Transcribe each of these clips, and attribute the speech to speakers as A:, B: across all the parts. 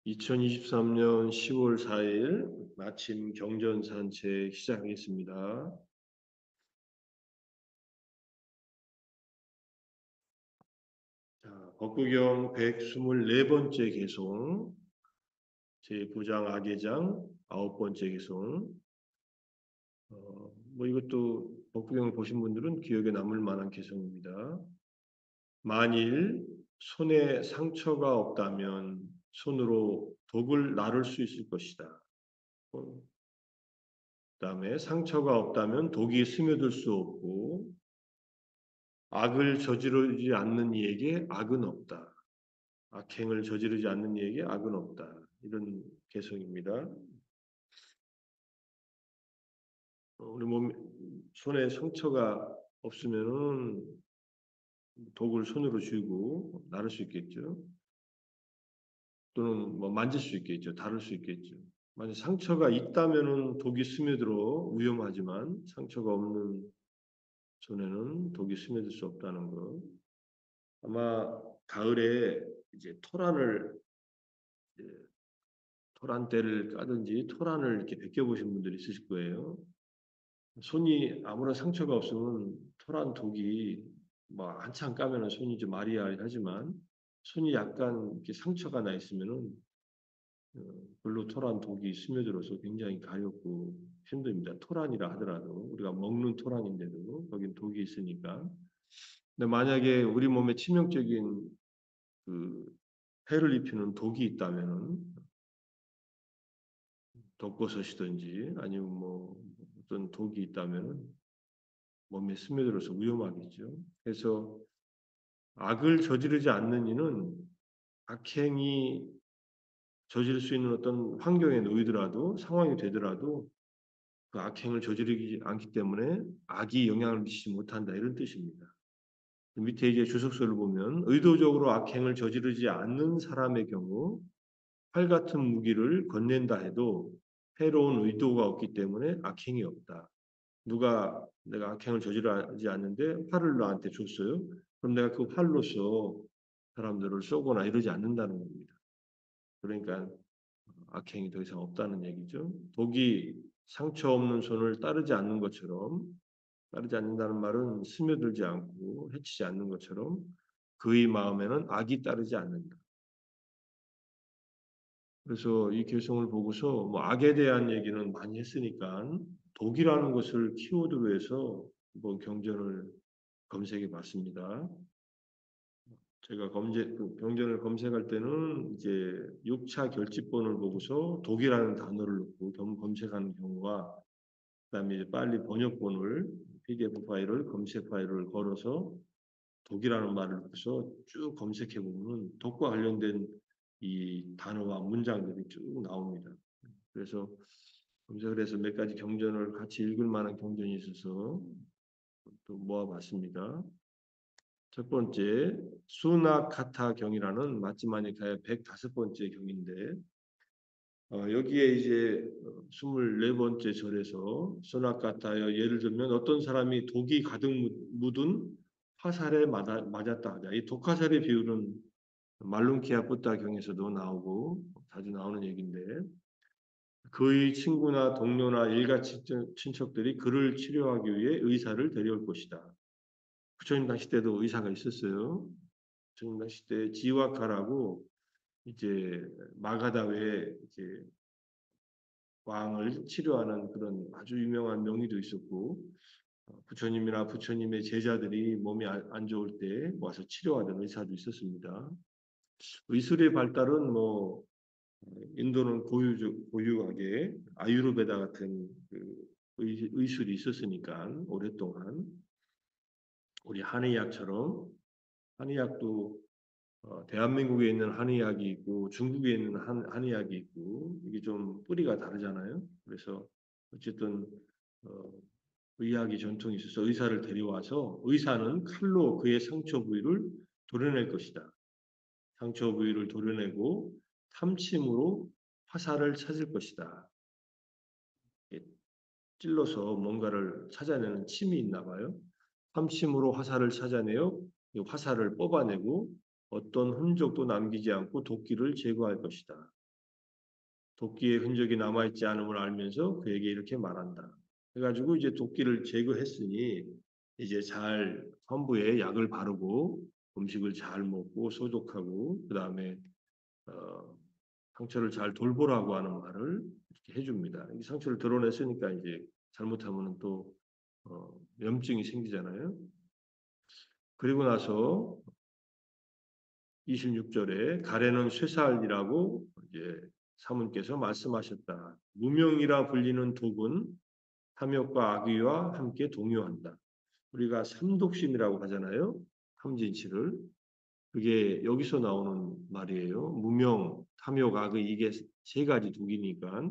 A: 2023년 10월 4일 아침 경전산책 시작하겠습니다. 자, 법구경 124번째 개송, 제9장 악의장 9번째 개송. 이것도 법구경을 보신 분들은 기억에 남을 만한 개송입니다. 만일 손에 상처가 없다면 손으로 독을 나를 수 있을 것이다. 그다음에 상처가 없다면 독이 스며들 수 없고 악을 저지르지 않는 이에게 악은 없다. 악행을 저지르지 않는 이에게 악은 없다. 이런 개성입니다. 우리 몸 손에 상처가 없으면은 독을 손으로 쥐고 나를 수 있겠죠. 또는 만질 수 있겠죠. 다룰 수 있겠죠. 만약 상처가 있다면은 독이 스며들어 위험하지만 상처가 없는 손에는 독이 스며들 수 없다는 것. 아마 가을에 이제 토란대를 까든지 토란을 이렇게 벗겨보신 분들이 있으실 거예요. 손이 아무런 상처가 없으면 토란 독이 한참 까면은 손이 좀 아리아리하지만 손이 약간 이렇게 상처가 나 있으면은 별로 토란 독이 스며들어서 굉장히 가렵고 힘듭니다. 토란이라 하더라도 우리가 먹는 토란인데도 거긴 독이 있으니까. 근데 만약에 우리 몸에 치명적인 그 해를 입히는 독이 있다면은 독버섯이든지 아니면 어떤 독이 있다면은 몸에 스며들어서 위험하겠죠. 그래서 악을 저지르지 않는 이는 악행이 저지를 수 있는 어떤 환경에 놓이더라도 상황이 되더라도 그 악행을 저지르지 않기 때문에 악이 영향을 미치지 못한다 이런 뜻입니다. 밑에 이제 주석서를 보면 의도적으로 악행을 저지르지 않는 사람의 경우 활 같은 무기를 건넨다 해도 해로운 의도가 없기 때문에 악행이 없다. 누가 내가 악행을 저지르지 않는데 활을 나한테 줬어요. 그럼 내가 그 활로서 사람들을 쏘거나 이러지 않는다는 겁니다. 그러니까 악행이 더 이상 없다는 얘기죠. 독이 상처 없는 손을 따르지 않는 것처럼 따르지 않는다는 말은 스며들지 않고 해치지 않는 것처럼 그의 마음에는 악이 따르지 않는다. 그래서 이 개성을 보고서 악에 대한 얘기는 많이 했으니까 독이라는 것을 키워드로 해서 경전을 검색해 봤습니다. 제가 경전을 검색할 때는 이제 6차 결집본을 보고서 독이라는 단어를 넣고 검색하는 경우와 그다음에 이제 빨리 번역본을 PDF 파일을 검색 파일을 걸어서 독이라는 말을 넣고서 쭉 검색해 보면 독과 관련된 이 단어와 문장들이 쭉 나옵니다. 그래서 검색을 해서 몇 가지 경전을 같이 읽을 만한 경전이 있어서 또 모아봤습니다. 첫 번째 수나카타 경이라는 마츠마니카의 105번째 경인데 여기에 이제 24번째 절에서 수나카타여 예를 들면 어떤 사람이 독이 가득 묻은 화살에 맞았다 하자. 이 독화살의 비유는 말룬키아 붓다 경에서도 나오고 자주 나오는 얘기인데 그의 친구나 동료나 일가 친척들이 그를 치료하기 위해 의사를 데려올 것이다. 부처님 당시 때도 의사가 있었어요. 부처님 당시 때 지와카라고 이제 마가다에 이제 왕을 치료하는 그런 아주 유명한 명의도 있었고 부처님이나 부처님의 제자들이 몸이 안 좋을 때 와서 치료하던 의사도 있었습니다. 의술의 발달은 인도는 고유하게 아유르베다 같은 그 의술이 있었으니까 오랫동안 우리 한의학처럼 한의학도 대한민국에 있는 한의학이 있고 중국에 있는 한의학이 있고 이게 좀 뿌리가 다르잖아요. 그래서 어쨌든 어, 의학이 전통이 있어서 의사를 데려와서 의사는 칼로 그의 상처 부위를 도려낼 것이다. 상처 부위를 도려내고 탐침으로 화살을 찾을 것이다. 찔러서 뭔가를 찾아내는 침이 있나 봐요. 탐침으로 화살을 찾아내어 이 화살을 뽑아내고 어떤 흔적도 남기지 않고 도끼를 제거할 것이다. 도끼의 흔적이 남아있지 않음을 알면서 그에게 이렇게 말한다. 해가지고 이제 도끼를 제거했으니 이제 잘患부에 약을 바르고 음식을 잘 먹고 소독하고 그 다음에 상처를 잘 돌보라고 하는 말을 이렇게 해줍니다. 이 상처를 드러냈으니까 이제 잘못하면 또 염증이 생기잖아요. 그리고 나서 26절에 가래는 쇠살이라고 이제 사모님께서 말씀하셨다. 무명이라 불리는 독은 탐욕과 악의와 함께 동요한다. 우리가 삼독심이라고 하잖아요. 탐진치를. 그게 여기서 나오는 말이에요. 무명, 탐욕, 악의 이게 세 가지 독이니까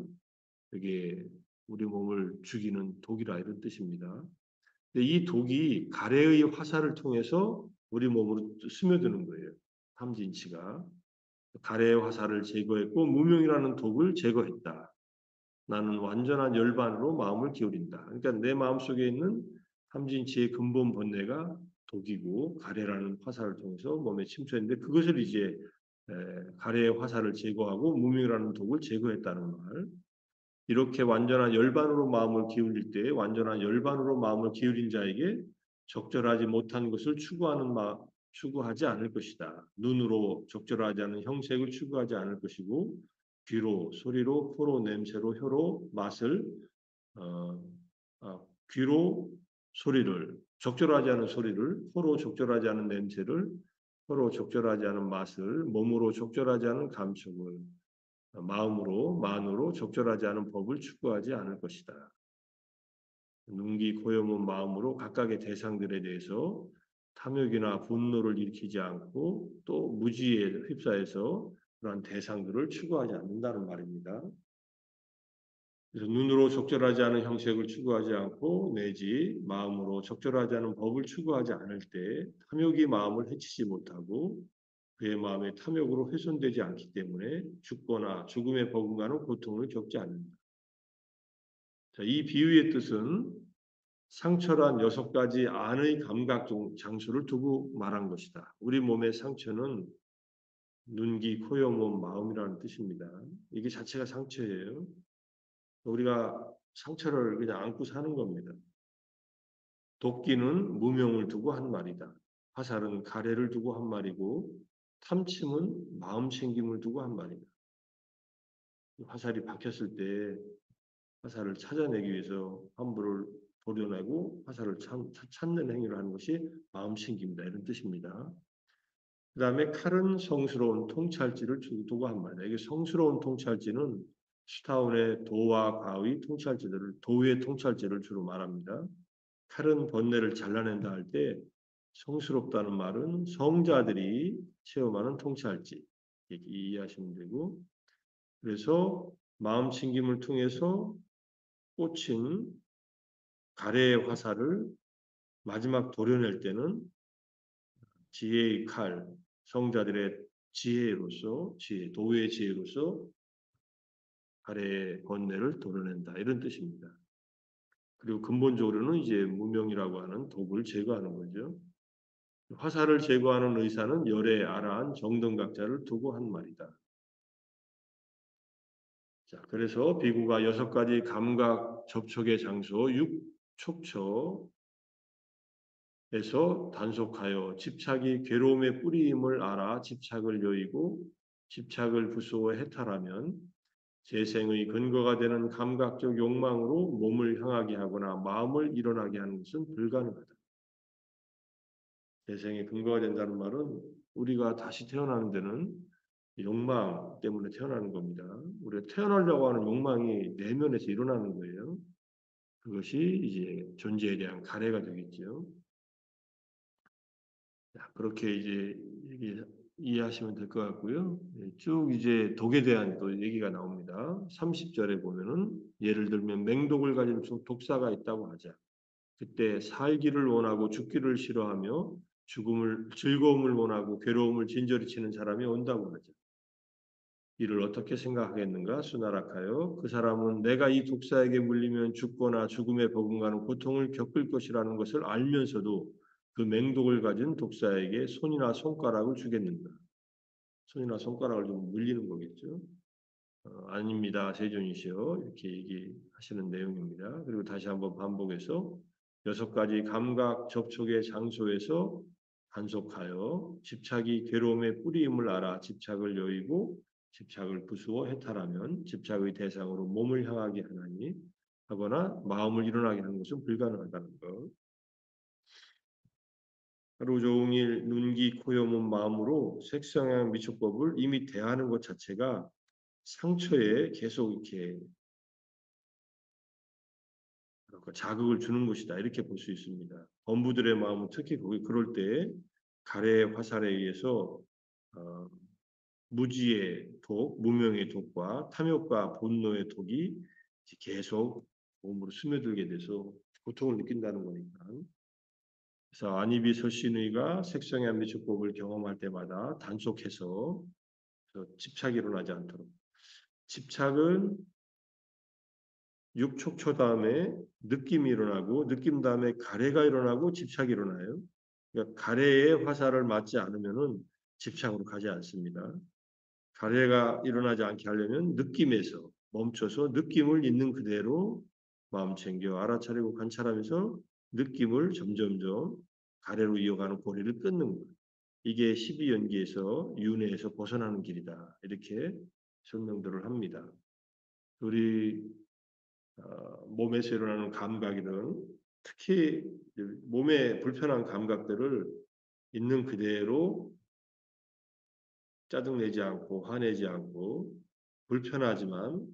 A: 그게 우리 몸을 죽이는 독이라 이런 뜻입니다. 근데 이 독이 가래의 화살을 통해서 우리 몸으로 스며드는 거예요. 탐진치가. 가래의 화살을 제거했고 무명이라는 독을 제거했다. 나는 완전한 열반으로 마음을 기울인다. 그러니까 내 마음속에 있는 탐진치의 근본 본뇌가 독이고 가래라는 화살을 통해서 몸에 침투했는데 그것을 이제 가래의 화살을 제거하고 무명이라는 독을 제거했다는 말. 이렇게 완전한 열반으로 마음을 기울일 때 완전한 열반으로 마음을 기울인 자에게 적절하지 못한 것을 추구하지 않을 것이다. 눈으로 적절하지 않은 형색을 추구하지 않을 것이고 귀로, 소리로, 코로, 냄새로, 혀로 맛을 어, 귀로 소리를 적절하지 않은 소리를, 코로 적절하지 않은 냄새를, 혀로 적절하지 않은 맛을, 몸으로 적절하지 않은 감촉을 마음으로, 만으로 적절하지 않은 법을 추구하지 않을 것이다. 눈기, 코, 몸, 마음으로 각각의 대상들에 대해서 탐욕이나 분노를 일으키지 않고 또 무지에 휩싸여서 그러한 대상들을 추구하지 않는다는 말입니다. 그래서 눈으로 적절하지 않은 형색을 추구하지 않고 내지 마음으로 적절하지 않은 법을 추구하지 않을 때 탐욕이 마음을 해치지 못하고 그의 마음의 탐욕으로 훼손되지 않기 때문에 죽거나 죽음의 버금가는 고통을 겪지 않는다. 자, 이 비유의 뜻은 상처란 6가지 안의 감각 장소를 두고 말한 것이다. 우리 몸의 상처는 눈, 귀, 코, 몸, 마음이라는 뜻입니다. 이게 자체가 상처예요. 우리가 상처를 그냥 안고 사는 겁니다. 도끼는 무명을 두고 한 말이다. 화살은 가래를 두고 한 말이고 탐침은 마음 챙김을 두고 한 말이다. 화살이 박혔을 때 화살을 찾아내기 위해서 환부를 도려내고 화살을 찾는 행위를 하는 것이 마음 챙김이다. 이런 뜻입니다. 그 다음에 칼은 성스러운 통찰지를 두고 한 말이다. 이게 성스러운 통찰지는 슈타운의 도와 과의 통찰지들을 도의 통찰지를 주로 말합니다. 칼은 번뇌를 잘라낸다 할 때 성스럽다는 말은 성자들이 체험하는 통찰지 이렇게 이해하시면 되고 그래서 마음 챙김을 통해서 꽂힌 가래의 화살을 마지막 도려낼 때는 지혜의 칼, 성자들의 지혜로서 도의 지혜로서 가래의 번뇌를 도려낸다 이런 뜻입니다. 그리고 근본적으로는 이제 무명이라고 하는 독을 제거하는 거죠. 화살을 제거하는 의사는 열에 아라한 정등각자를 두고 한 말이다. 자, 그래서 비구가 6가지 감각 접촉의 장소 6촉처에서 단속하여 집착이 괴로움의 뿌리임을 알아 집착을 여의고 집착을 부수어 해탈하면 재생의 근거가 되는 감각적 욕망으로 몸을 향하게 하거나 마음을 일어나게 하는 것은 불가능하다. 재생의 근거가 된다는 말은 우리가 다시 태어나는 데는 욕망 때문에 태어나는 겁니다. 우리가 태어나려고 하는 욕망이 내면에서 일어나는 거예요. 그것이 이제 존재에 대한 가래가 되겠죠. 그렇게 이제 이해하시면 될 것 같고요. 쭉 이제 독에 대한 또 얘기가 나옵니다. 30절에 보면은 예를 들면 맹독을 가진 독사가 있다고 하자. 그때 살기를 원하고 죽기를 싫어하며 즐거움을 원하고 괴로움을 진저리 치는 사람이 온다고 하죠. 이를 어떻게 생각하겠는가? 수나락하여 그 사람은 내가 이 독사에게 물리면 죽거나 죽음에 버금가는 고통을 겪을 것이라는 것을 알면서도 그 맹독을 가진 독사에게 손이나 손가락을 주겠는가? 손이나 손가락을 좀 물리는 거겠죠. 아닙니다. 세존이시여. 이렇게 얘기하시는 내용입니다. 그리고 다시 한번 반복해서 6가지 감각 접촉의 장소에서 단속하여 집착이 괴로움의 뿌리임을 알아 집착을 여의고 집착을 부수어 해탈하면 집착의 대상으로 몸을 향하게 하나니 하거나 마음을 일어나게 하는 것은 불가능하다는 것. 하루 종일 눈기, 코, 여문, 마음으로 색성향 미촉법을 이미 대하는 것 자체가 상처에 계속 이렇게 자극을 주는 것이다. 이렇게 볼 수 있습니다. 범부들의 마음은 특히 그럴 때 가래의 화살에 의해서 어, 무지의 독, 무명의 독과 탐욕과 분노의 독이 계속 몸으로 스며들게 돼서 고통을 느낀다는 거니까. 그래서 안입이 설신의가 색성의 안미축법을 경험할 때마다 단속해서 집착이 일어나지 않도록. 집착은 육촉초 다음에 느낌이 일어나고 느낌 다음에 가래가 일어나고 집착이 일어나요. 그러니까 가래의 화살을 맞지 않으면은 집착으로 가지 않습니다. 가래가 일어나지 않게 하려면 느낌에서 멈춰서 느낌을 있는 그대로 마음 챙겨 알아차리고 관찰하면서 느낌을 점점점 가래로 이어가는 고리를 끊는 거예요. 이게 12연기에서 윤회에서 벗어나는 길이다. 이렇게 설명들을 합니다. 우리 몸에서 일어나는 감각이든 특히 몸의 불편한 감각들을 있는 그대로 짜증내지 않고 화내지 않고 불편하지만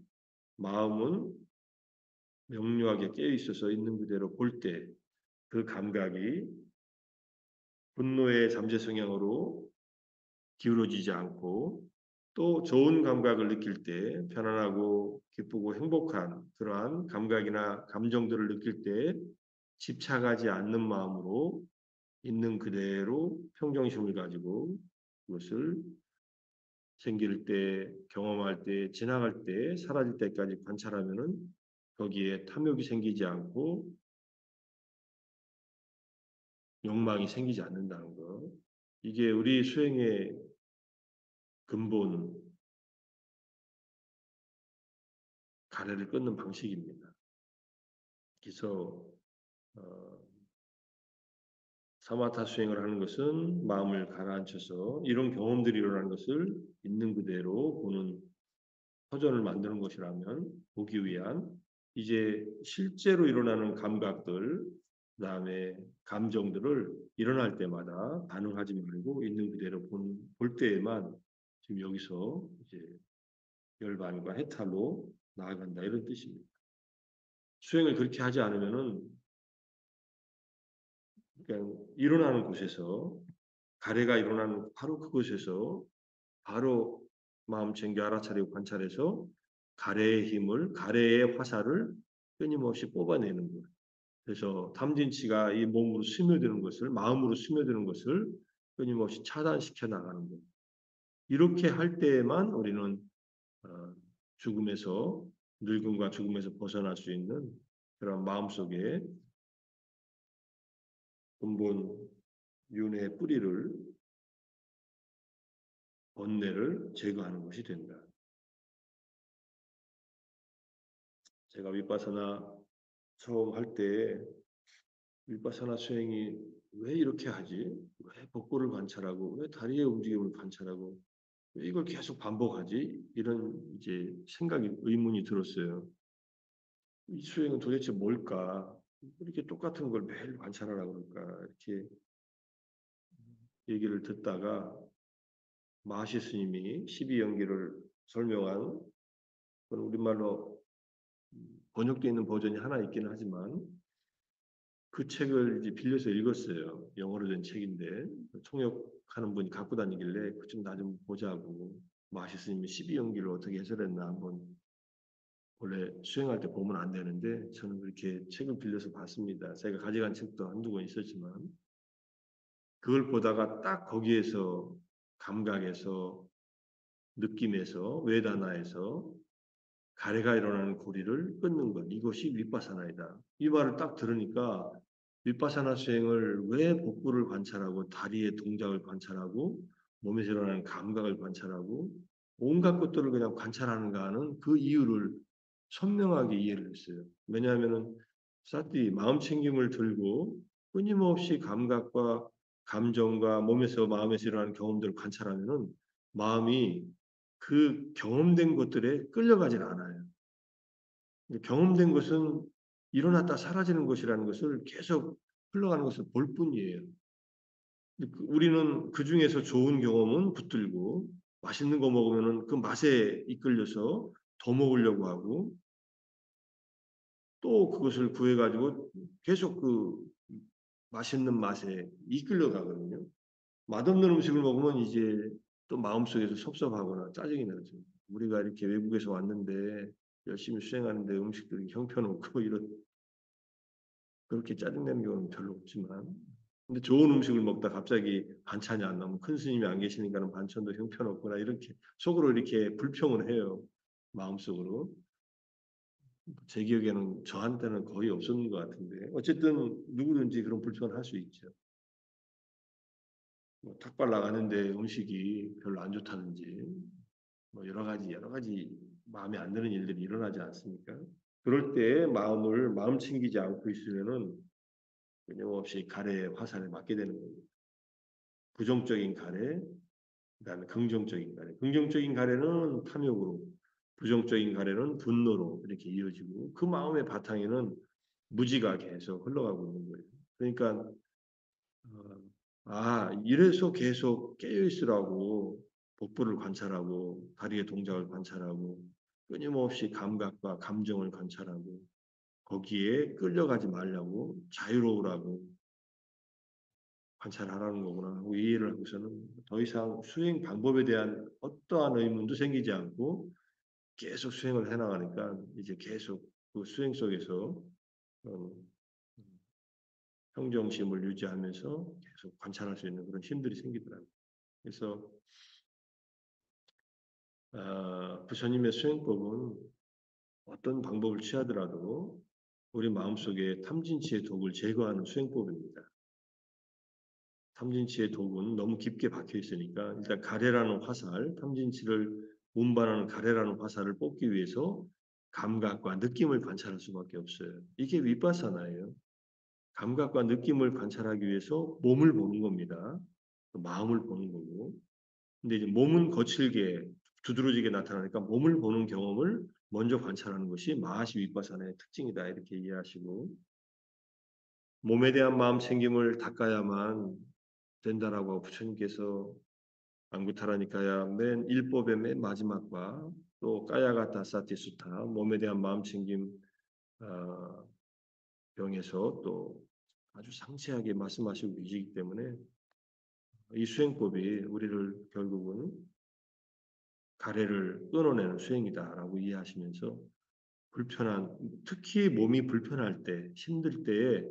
A: 마음은 명료하게 깨어 있어서 있는 그대로 볼 때 그 감각이 분노의 잠재 성향으로 기울어지지 않고 또 좋은 감각을 느낄 때 편안하고 기쁘고 행복한 그러한 감각이나 감정들을 느낄 때 집착하지 않는 마음으로 있는 그대로 평정심을 가지고 그것을 생길 때, 경험할 때, 지나갈 때, 사라질 때까지 관찰하면은 거기에 탐욕이 생기지 않고 욕망이 생기지 않는다는 거. 이게 우리 수행의 근본 가래를 끊는 방식입니다. 그래서 어, 사마타 수행을 하는 것은 마음을 가라앉혀서 이런 경험들이 일어나는 것을 있는 그대로 보는 터전을 만드는 것이라면 보기 위한 이제 실제로 일어나는 감각들, 그다음에 감정들을 일어날 때마다 반응하지 말고 있는 그대로 볼 때에만 지금 여기서 이제 열반과 해탈로 나아간다 이런 뜻입니다. 수행을 그렇게 하지 않으면은 그냥 일어나는 곳에서 가래가 일어나는 바로 그곳에서 바로 마음 챙겨 알아차리고 관찰해서 가래의 힘을 가래의 화살을 끊임없이 뽑아내는 거예요. 그래서 탐진치가 이 몸으로 스며드는 것을 마음으로 스며드는 것을 끊임없이 차단시켜 나가는 거예요. 이렇게 할 때에만 우리는 어, 죽음에서 늙음과 죽음에서 벗어날 수 있는 그런 마음속에 근본 윤회의 뿌리를 번뇌를 제거하는 것이 된다. 제가 윗바사나 처음 할 때 윗바사나 수행이 왜 이렇게 하지? 왜 복부를 관찰하고 왜 다리의 움직임을 관찰하고 왜 이걸 계속 반복하지? 이런 이제 생각이 의문이 들었어요. 이 수행은 도대체 뭘까? 이렇게 똑같은 걸 매일 관찰하라고 그럴까? 이렇게 얘기를 듣다가 마하시 스님이 12연기를 설명한 그건 우리말로 번역되어 있는 버전이 하나 있기는 하지만 그 책을 이제 빌려서 읽었어요. 영어로 된 책인데 통역하는 분이 갖고 다니길래 그 좀 나 좀 보자고 마하시 스님이 12연기를 어떻게 해설했나 한번 원래 수행할 때 보면 안 되는데 저는 그렇게 책을 빌려서 봤습니다. 제가 가져간 책도 한두 권 있었지만 그걸 보다가 딱 거기에서 감각에서 느낌에서 외다나에서 가래가 일어나는 고리를 끊는 것 이것이 윗바사나이다. 이 말을 딱 들으니까 윗바사나 수행을 왜 복부를 관찰하고 다리의 동작을 관찰하고 몸에서 일어나는 감각을 관찰하고 온갖 것들을 그냥 관찰하는가 하는 그 이유를 선명하게 이해를 했어요. 왜냐하면은 사띠 마음 챙김을 들고 끊임없이 감각과 감정과 몸에서 마음에서 일어나는 경험들을 관찰하면은 마음이 그 경험된 것들에 끌려가질 않아요. 경험된 것은 일어났다 사라지는 것이라는 것을 계속 흘러가는 것을 볼 뿐이에요. 우리는 그 중에서 좋은 경험은 붙들고 맛있는 거 먹으면은 그 맛에 이끌려서 더 먹으려고 하고 또 그것을 구해가지고 계속 그 맛있는 맛에 이끌려 가거든요. 맛없는 음식을 먹으면 이제 또 마음속에서 섭섭하거나 짜증이 나죠. 우리가 이렇게 외국에서 왔는데 열심히 수행하는데 음식들이 형편없고 이런 그렇게 짜증내는 경우는 별로 없지만 근데 좋은 음식을 먹다 갑자기 반찬이 안 나오면 큰 스님이 안 계시니까는 반찬도 형편없구나 이렇게 속으로 이렇게 불평을 해요. 마음속으로. 제 기억에는 저한테는 거의 없었는 것 같은데 어쨌든 누구든지 그런 불평을 할 수 있죠. 뭐 탁발 나가는데 음식이 별로 안 좋다든지 뭐 여러 가지 마음에 안 드는 일들이 일어나지 않습니까? 그럴 때 마음 챙기지 않고 있으면은 끊임없이 가래의 화살에 맞게 되는 겁니다. 부정적인 가래, 그다음에 긍정적인 가래. 긍정적인 가래는 탐욕으로, 부정적인 가래는 분노로 이렇게 이어지고 그 마음의 바탕에는 무지가 계속 흘러가고 있는 거예요. 그러니까 이래서 계속 깨어 있으라고 복부를 관찰하고 다리의 동작을 관찰하고 끊임없이 감각과 감정을 관찰하고 거기에 끌려가지 말라고 자유로우라고 관찰하라는 거구나 하고 이해를 하고서는 더 이상 수행 방법에 대한 어떠한 의문도 생기지 않고 계속 수행을 해나가니까 이제 계속 그 수행 속에서 어, 평정심을 유지하면서 계속 관찰할 수 있는 그런 힘들이 생기더라고요. 그래서 부처님의 수행법은 어떤 방법을 취하더라도 우리 마음속에 탐진치의 독을 제거하는 수행법입니다. 탐진치의 독은 너무 깊게 박혀 있으니까 일단 가래라는 화살, 탐진치를 운반하는 가래라는 화살을 뽑기 위해서 감각과 느낌을 관찰할 수밖에 없어요. 이게 윗바사나예요. 감각과 느낌을 관찰하기 위해서 몸을 보는 겁니다. 마음을 보는 거고. 근데 이제 몸은 거칠게 두드러지게 나타나니까 몸을 보는 경험을 먼저 관찰하는 것이 마하시 윗바사나의 특징이다 이렇게 이해하시고 몸에 대한 마음 챙김을 닦아야만 된다라고 부처님께서 안구타라니까야 맨 일법의 맨 마지막과 또 까야가타 사티수타 몸에 대한 마음 챙김 어, 병에서 또 아주 상세하게 말씀하시고 계시기 때문에 이 수행법이 우리를 결국은 가래를 끊어내는 수행이다라고 이해하시면서 특히 몸이 불편할 때, 힘들 때에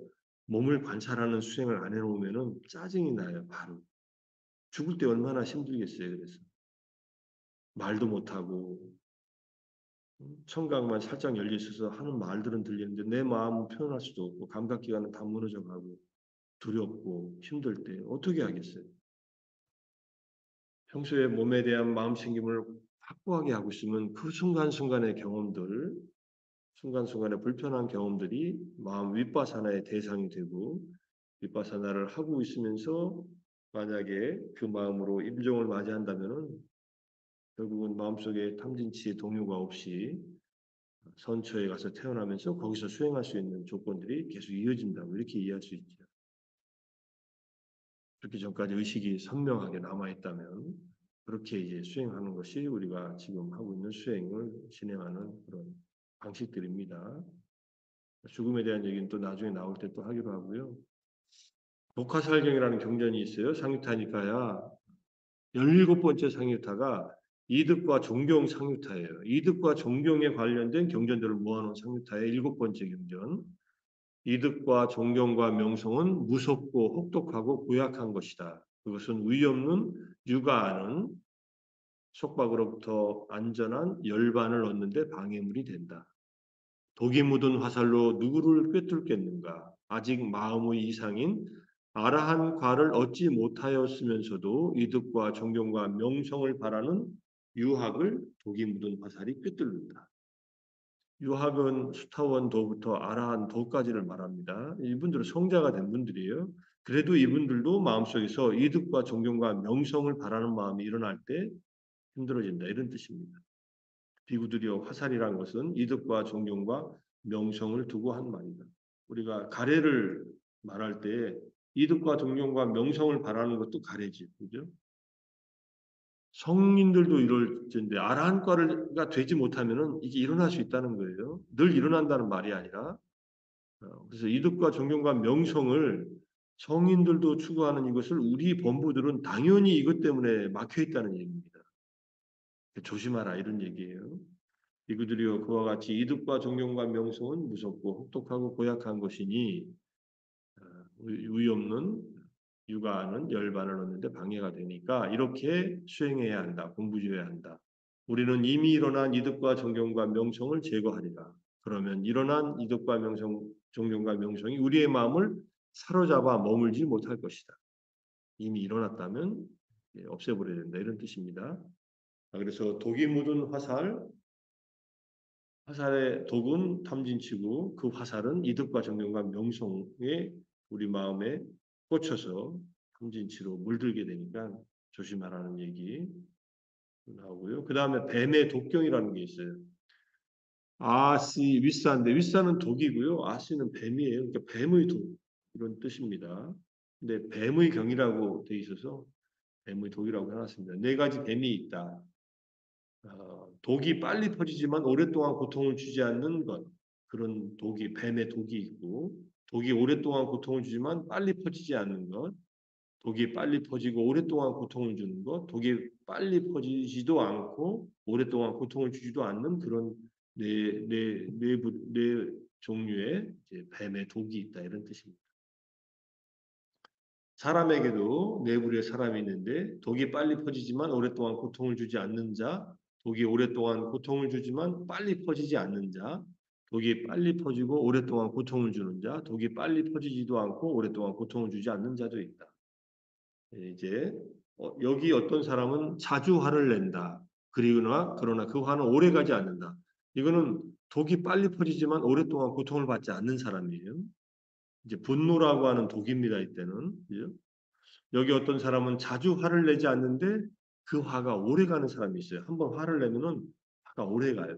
A: 몸을 관찰하는 수행을 안 해놓으면은 짜증이 나요, 바로. 죽을 때 얼마나 힘들겠어요, 그래서. 말도 못하고, 청각만 살짝 열려 있어서 하는 말들은 들리는데 내 마음은 표현할 수도 없고, 감각기관은 다 무너져 가고, 두렵고, 힘들 때 어떻게 하겠어요? 평소에 몸에 대한 마음 챙김을 확고하게 하고 있으면 그 순간순간의 경험들, 순간순간의 불편한 경험들이 마음 윗바사나의 대상이 되고 윗바사나를 하고 있으면서 만약에 그 마음으로 임종을 맞이한다면은 결국은 마음속에 탐진치의 동요가 없이 선처에 가서 태어나면서 거기서 수행할 수 있는 조건들이 계속 이어진다고 이렇게 이해할 수 있죠. 그렇게 전까지 의식이 선명하게 남아있다면 그렇게 이제 수행하는 것이 우리가 지금 하고 있는 수행을 진행하는 그런 방식들입니다. 죽음에 대한 얘기는 또 나중에 나올 때 또 하기로 하고요. 독화살경이라는 경전이 있어요. 상유타니까야 17번째 상유타가 이득과 존경 상유타예요. 이득과 존경에 관련된 경전들을 모아놓은 상유타의 7번째 경전. 이득과 존경과 명성은 무섭고 혹독하고 고약한 것이다. 그것은 의 없는 육아하는 속박으로부터 안전한 열반을 얻는 데 방해물이 된다. 독이 묻은 화살로 누구를 꿰뚫겠는가? 아직 마음의 이상인 아라한 과를 얻지 못하였으면서도 이득과 존경과 명성을 바라는 유학을 독이 묻은 화살이 꿰뚫는다. 유학은 수타원 도부터 아라한 도까지를 말합니다. 이분들은 성자가 된 분들이에요. 그래도 이분들도 마음속에서 이득과 존경과 명성을 바라는 마음이 일어날 때 힘들어진다. 이런 뜻입니다. 비구들이여 화살이란 것은 이득과 존경과 명성을 두고 한 말이다. 우리가 가래를 말할 때 이득과 존경과 명성을 바라는 것도 가래지. 그죠? 성인들도 이럴 텐데 아라한과가 되지 못하면은 이게 일어날 수 있다는 거예요. 늘 일어난다는 말이 아니라 그래서 이득과 존경과 명성을 성인들도 추구하는 이것을 우리 범부들은 당연히 이것 때문에 막혀 있다는 얘기입니다. 조심하라 이런 얘기예요. 이구들이여 그와 같이 이득과 존경과 명성은 무섭고 혹독하고 고약한 것이니 의 없는 육아는 열반을 얻는데 방해가 되니까 이렇게 수행해야 한다. 공부해야 한다. 우리는 이미 일어난 이득과 존경과 명성을 제거하리라. 그러면 일어난 이득과 명성, 존경과 명성이 우리의 마음을 사로잡아 머물지 못할 것이다. 이미 일어났다면 없애버려야 된다. 이런 뜻입니다. 그래서 독이 묻은 화살의 독은 탐진치고 그 화살은 이득과 존경과 명성에 우리 마음에 꽂혀서 탐진치로 물들게 되니까 조심하라는 얘기 나오고요. 그 다음에 뱀의 독경이라는 게 있어요. 아씨 윗사인데 윗사는 독이고요. 아씨는 뱀이에요. 그러니까 뱀의 독 이런 뜻입니다. 근데 뱀의 경이라고 돼 있어서 뱀의 독이라고 해놨습니다. 네 가지 뱀이 있다. 독이 빨리 퍼지지만 오랫동안 고통을 주지 않는 것. 그런 독이 뱀의 독이 있고 독이 오랫동안 고통을 주지만 빨리 퍼지지 않는 것. 독이 빨리 퍼지고 오랫동안 고통을 주는 것. 독이 빨리 퍼지지도 않고 오랫동안 고통을 주지도 않는 그런 네 종류의 이제 뱀의 독이 있다 이런 뜻입니다. 사람에게도 네 부류의 사람이 있는데 독이 빨리 퍼지지만 오랫동안 고통을 주지 않는 자, 독이 오랫동안 고통을 주지만 빨리 퍼지지 않는 자, 독이 빨리 퍼지고 오랫동안 고통을 주는 자, 독이 빨리 퍼지지도 않고 오랫동안 고통을 주지 않는 자도 있다. 이제 여기 어떤 사람은 자주 화를 낸다. 그러나 그 화는 오래 가지 않는다. 이거는 독이 빨리 퍼지지만 오랫동안 고통을 받지 않는 사람이에요. 이제 분노라고 하는 독입니다. 이때는. 그죠? 여기 어떤 사람은 자주 화를 내지 않는데 그 화가 오래 가는 사람이 있어요. 한번 화를 내면은 화가 오래 가요.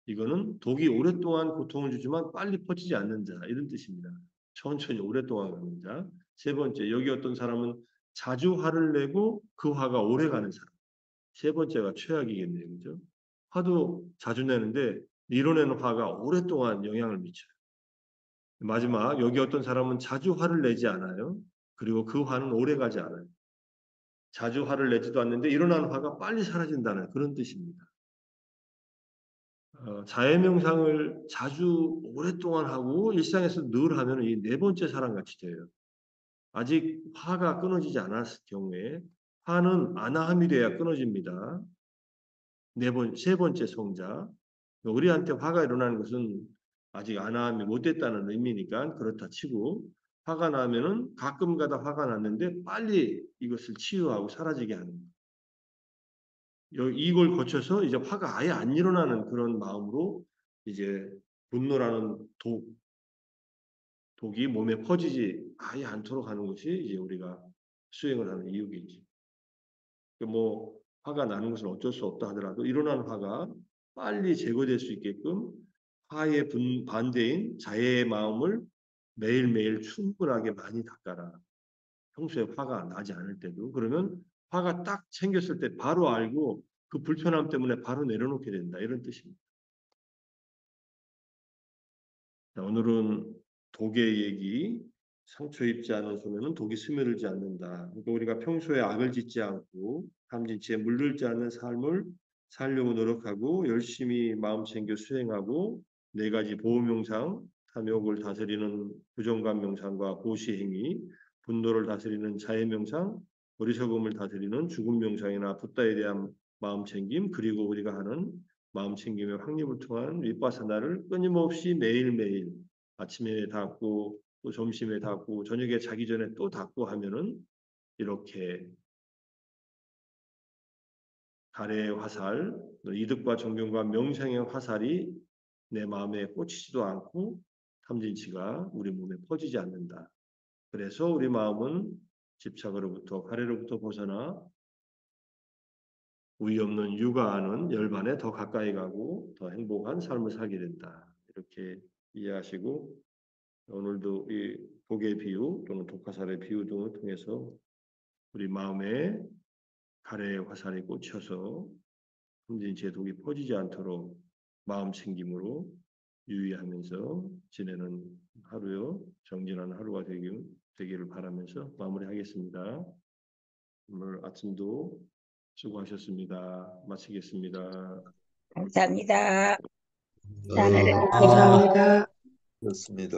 A: 이거는 독이 오랫동안 고통을 주지만 빨리 퍼지지 않는 자 이런 뜻입니다. 천천히 오랫동안 가는 자. 세 번째 여기 어떤 사람은 자주 화를 내고 그 화가 오래 가는 사람. 세 번째가 최악이겠네요. 그죠? 화도 자주 내는데 이뤄내는 화가 오랫동안 영향을 미쳐요. 마지막 여기 어떤 사람은 자주 화를 내지 않아요. 그리고 그 화는 오래 가지 않아요. 자주 화를 내지도 않는데 일어나는 화가 빨리 사라진다는 그런 뜻입니다. 자해명상을 자주 오랫동안 하고 일상에서 늘 하면 이 네 번째 사람같이 돼요. 아직 화가 끊어지지 않았을 경우에 화는 안화함이 돼야 끊어집니다. 세 번째 성자. 우리한테 화가 일어나는 것은 아직 안화함이 못 됐다는 의미니까 그렇다 치고 화가 나면은 가끔가다 화가 났는데 빨리 이것을 치유하고 사라지게 하는 거예요. 이걸 거쳐서 이제 화가 아예 안 일어나는 그런 마음으로 이제 분노라는 독이 몸에 퍼지지 아예 않도록 하는 것이 이제 우리가 수행을 하는 이유겠지. 뭐 화가 나는 것은 어쩔 수 없다 하더라도 일어나는 화가 빨리 제거될 수 있게끔 화의 반대인 자애의 마음을 매일매일 충분하게 많이 닦아라. 평소에 화가 나지 않을 때도 그러면 화가 딱 생겼을 때 바로 알고 그 불편함 때문에 바로 내려놓게 된다. 이런 뜻입니다. 자, 오늘은 독의 얘기. 상처 입지 않은 손에는 독이 스며들지 않는다. 그러니까 우리가 평소에 악을 짓지 않고 탐진치에 물들지 않는 삶을 살려고 노력하고 열심히 마음 챙겨 수행하고 네 가지 보호명상, 탐욕을 다스리는 부정감 명상과 보시행위, 분노를 다스리는 자해명상, 어리석음을 다스리는 죽음 명상이나 붓다에 대한 마음 챙김, 그리고 우리가 하는 마음 챙김의 확립을 통한 윗바사나를 끊임없이 매일매일 아침에 닦고 또 점심에 닦고 저녁에 자기 전에 또 닦고 하면은 이렇게 가래의 화살, 이득과 존경과 명성의 화살이 내 마음에 꽂히지도 않고 탐진치가 우리 몸에 퍼지지 않는다. 그래서 우리 마음은 집착으로부터 가래로부터 벗어나 우위 없는 육아하는 열반에 더 가까이 가고 더 행복한 삶을 살게 된다. 이렇게 이해하시고 오늘도 이 독의 비유 또는 독화살의 비유 등을 통해서 우리 마음에 가래의 화살이 꽂혀서 탐진치의 독이 퍼지지 않도록 마음 챙김으로 유의하면서 지내는 하루요. 정진한 하루가 되기를 바라면서 마무리하겠습니다. 오늘 아침도 수고하셨습니다. 마치겠습니다.
B: 감사합니다.
C: 네,
B: 감사합니다.
C: 그렇습니다.